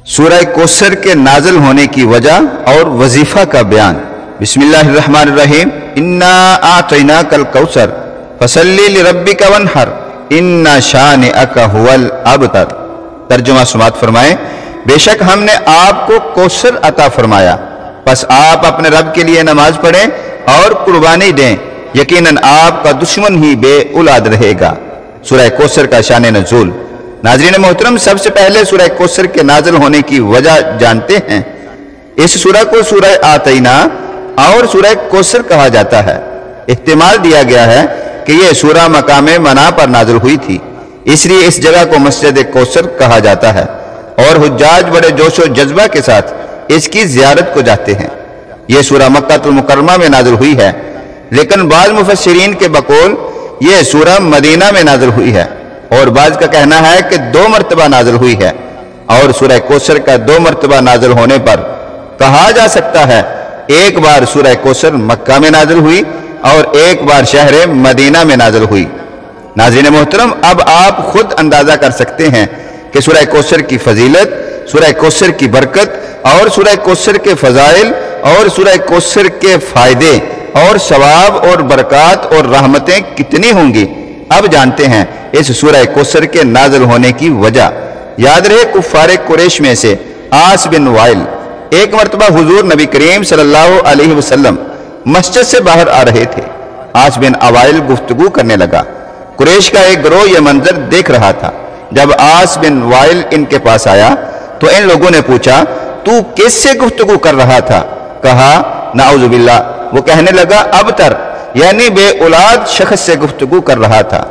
سورہ کوثر کے نازل ہونے کی وجہ اور وظیفہ کا بیان۔ بسم اللہ الرحمن الرحیم۔ انا اعطیناک الکوثر فصلی لربک وانحر ان شانئک هو الابتر۔ ترجمہ سماعت فرمائیں۔ بے شک ہم نے آپ کو کوثر عطا فرمایا، پس آپ اپنے رب کے لیے نماز پڑھیں اور قربانی دیں، یقیناً آپ کا دشمن ہی بے اولاد رہے گا۔ سورہ کوثر کا شان نزول۔ ناظرین محترم، سب سے پہلے سورہ کوثر کے نازل ہونے کی وجہ جانتے ہیں۔ اس سورہ کو سورہ آتینا اور سورہ کوثر کہا جاتا ہے۔ احتمال دیا گیا ہے کہ یہ سورہ مقام منا پر نازل ہوئی تھی، اس لیے اس جگہ کو مسجد کوثر کہا جاتا ہے اور حجاج بڑے جوش و جذبہ کے ساتھ اس کی زیارت کو جاتے ہیں۔ یہ سورہ مکہ المکرمہ میں نازل ہوئی ہے، لیکن بعض مفسرین کے بقول یہ سورہ مدینہ میں نازل ہوئی ہے، اور بعض کا کہنا ہے کہ 2 مرتبہ نازل ہوئی ہے، اور سورہ کوثر کا 2 مرتبہ نازل ہونے پر کہا جا سکتا ہے ایک بار سورہ کوثر مکہ میں نازل ہوئی اور ایک بار شہر مدینہ میں نازل ہوئی۔ ناظرین محترم، اب آپ خود اندازہ کر سکتے ہیں کہ سورہ کوثر کی فضیلت، سورہ کوثر کی برکت اور سورہ کوثر کے فضائل اور سورہ کوثر کے فائدے اور ثواب اور برکات اور رحمتیں کتنی ہوں گی۔ اب جانتے ہیں اس سورہ کوثر کے نازل ہونے کی وجہ۔ یاد رہے، کفار قریش میں سے عاص بن وائل ایک مرتبہ حضور نبی کریم صلی اللہ علیہ وسلم مسجد سے باہر آ رہے تھے۔ عاص بن وائل گفتگو کرنے لگا۔ قریش کا ایک گروہ یہ منظر دیکھ رہا تھا۔ جب عاص بن وائل ان کے پاس آیا تو ان لوگوں نے پوچھا، تو کس سے گفتگو کر رہا تھا؟ کہا، نعوذ باللہ۔ وہ کہنے لگا، ابتر، یعنی بے اولاد شخص سے گفتگو کر رہا تھا۔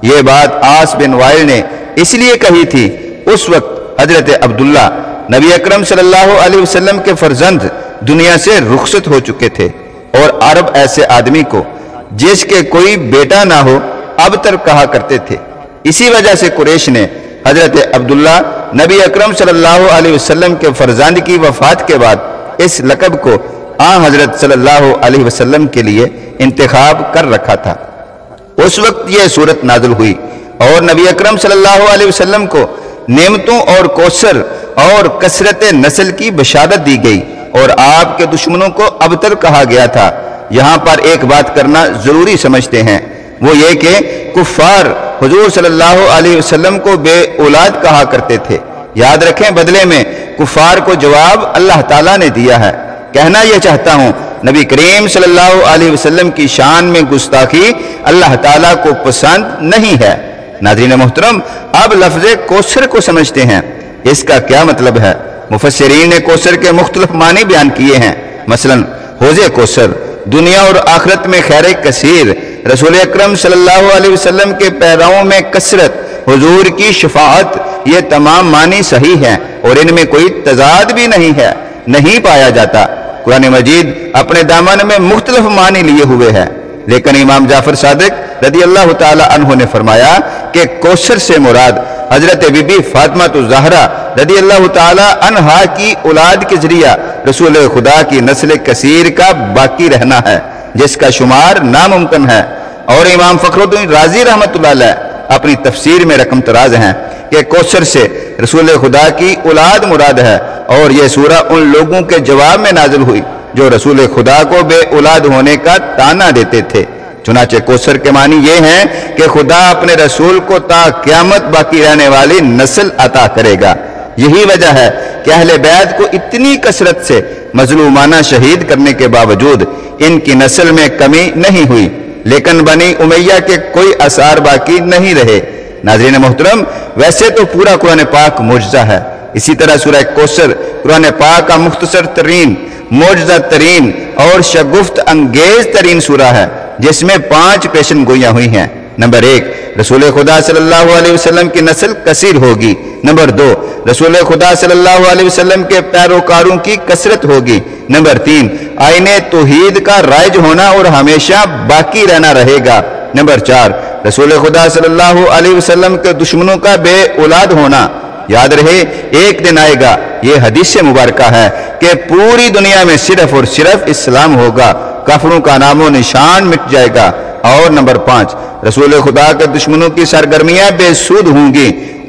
یہ بات عاص بن وائل نے اس لیے کہی تھی، اس وقت حضرت عبداللہ نبی اکرم صلی اللہ علیہ وسلم کے فرزند دنیا سے رخصت ہو چکے تھے، اور عرب ایسے آدمی کو جس کے کوئی بیٹا نہ ہو ابتر کہا کرتے تھے۔ اسی وجہ سے قریش نے حضرت عبداللہ نبی اکرم صلی اللہ علیہ وسلم کے فرزند کی وفات کے بعد اس لقب کو حضرت صلی اللہ علیہ وسلم کے لیے انتخاب کر رکھا تھا۔ اس وقت یہ صورت نازل ہوئی اور نبی اکرم صلی اللہ علیہ وسلم کو نعمتوں اور کوثر اور کثرت نسل کی بشارت دی گئی، اور آپ کے دشمنوں کو ابتر کہا گیا تھا۔ یہاں پر ایک بات کرنا ضروری سمجھتے ہیں، وہ یہ کہ کفار حضور صلی اللہ علیہ وسلم کو بے اولاد کہا کرتے تھے۔ یاد رکھیں، بدلے میں کفار کو جواب اللہ تعالیٰ نے دیا ہے۔ کہنا یہ چاہتا ہوں، نبی کریم صلی اللہ علیہ وسلم کی شان میں گستاخی اللہ تعالیٰ کو پسند نہیں ہے۔ ناظرین محترم، اب لفظ کوثر کو سمجھتے ہیں، اس کا کیا مطلب ہے۔ مفسرین نے کوثر کے مختلف معنی بیان کیے ہیں۔ مثلا حوض کوثر، دنیا اور آخرت میں خیر کثیر، رسول اکرم صلی اللہ علیہ وسلم کے پیراؤں میں کثرت، حضور کی شفاعت، یہ تمام معنی صحیح ہیں اور ان میں کوئی تضاد بھی نہیں پایا جاتا۔ قرآن مجید اپنے دامن میں مختلف معنی لیے ہوئے ہے، لیکن امام جعفر صادق رضی اللہ تعالی عنہ نے فرمایا کہ کوثر سے مراد حضرت بی بی فاطمہ الزہرا رضی اللہ تعالی عنہا کی اولاد کے ذریعہ رسول خدا کی نسل کثیر کا باقی رہنا ہے، جس کا شمار ناممکن ہے۔ اور امام فخر الدین رازی رحمۃ اللہ علیہ اپنی تفسیر میں رقم تراز ہیں کہ کوثر سے رسول خدا کی اولاد مراد ہے، اور یہ سورہ ان لوگوں کے جواب میں نازل ہوئی جو رسول خدا کو بے اولاد ہونے کا طعنہ دیتے تھے۔ چنانچہ کوثر کے معنی یہ ہیں کہ خدا اپنے رسول کو تا قیامت باقی رہنے والی نسل عطا کرے گا۔ یہی وجہ ہے کہ اہل بیت کو اتنی کثرت سے مظلومانہ شہید کرنے کے باوجود ان کی نسل میں کمی نہیں ہوئی، لیکن بنی امیہ کے کوئی آثار باقی نہیں رہے۔ ناظرین محترم، ویسے تو پورا قرآن پاک معجزہ ہے، اسی طرح سورہ کوثر قرآن پاک کا مختصر ترین، معجزہ ترین اور شگفت انگیز ترین سورہ ہے، جس میں 5 پیشن گوئیاں ہوئی ہیں۔ نمبر 1، رسول خدا صلی اللہ علیہ وسلم کی نسل کثیر ہوگی۔ نمبر 2، رسول خدا صلی اللہ علیہ وسلم کے پیروکاروں کی کثرت ہوگی۔ نمبر 3، آئین توحید کا رائج ہونا اور ہمیشہ باقی رہنا رہے گا۔ نمبر 4، رسول خدا صلی اللہ علیہ وسلم کے دشمنوں کا بے اولاد ہونا۔ یاد رہے، ایک دن آئے گا، یہ حدیث سے مبارکہ ہے، کہ پوری دنیا میں صرف اور صرف اسلام ہوگا، کافروں کا نام و نشان مٹ جائے گا۔ اور نمبر 5، رسول خدا کے دشمنوں کی سرگرمیاں بے سود ہوں گی،